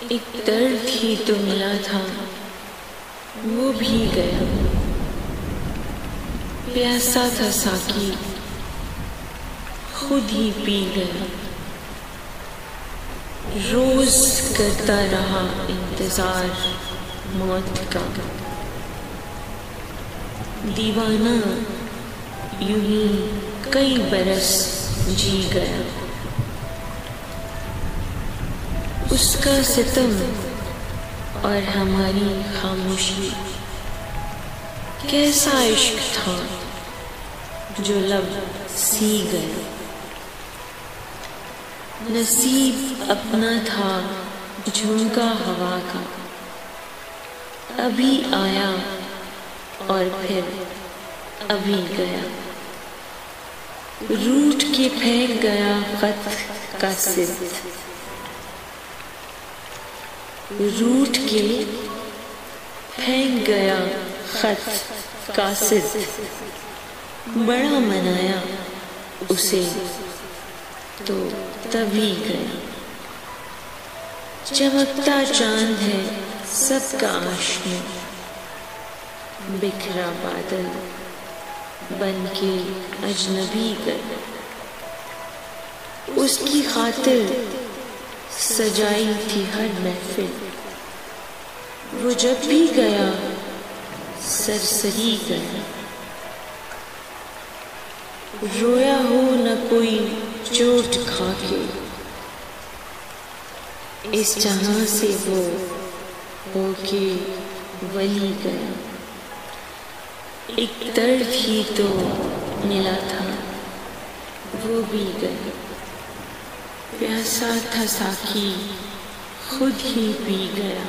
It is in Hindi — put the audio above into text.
एक दर्द ही तो मिला था, वो भी गया। प्यासा था साकी, खुद ही पी गया। रोज करता रहा इंतजार मौत का, दीवाना यूं ही कई बरस जी गया। उसका सितम और हमारी खामोशी, कैसा इश्क था जो लब सी गया। नसीब अपना था झोंका हवा का, अभी आया और फिर अभी गया। रूठ के फेंक गया खत का सिद्ध, रूठ के फेंक गया खत का सिद्ध। बड़ा मनाया उसे तो तभी गया। चमकता चांद है सबका आशना, बिखरा बादल बन के अजनबी गया। उसकी खातिर सजाई थी हर महफिल, वो जब भी गया सरसरी गया। रोया हो न कोई चोट खा के, इस जहां से वो होके वली गया। एक दर्द ही तो मिला था, वो भी गया। प्यासा था साकी, खुद ही पी गया।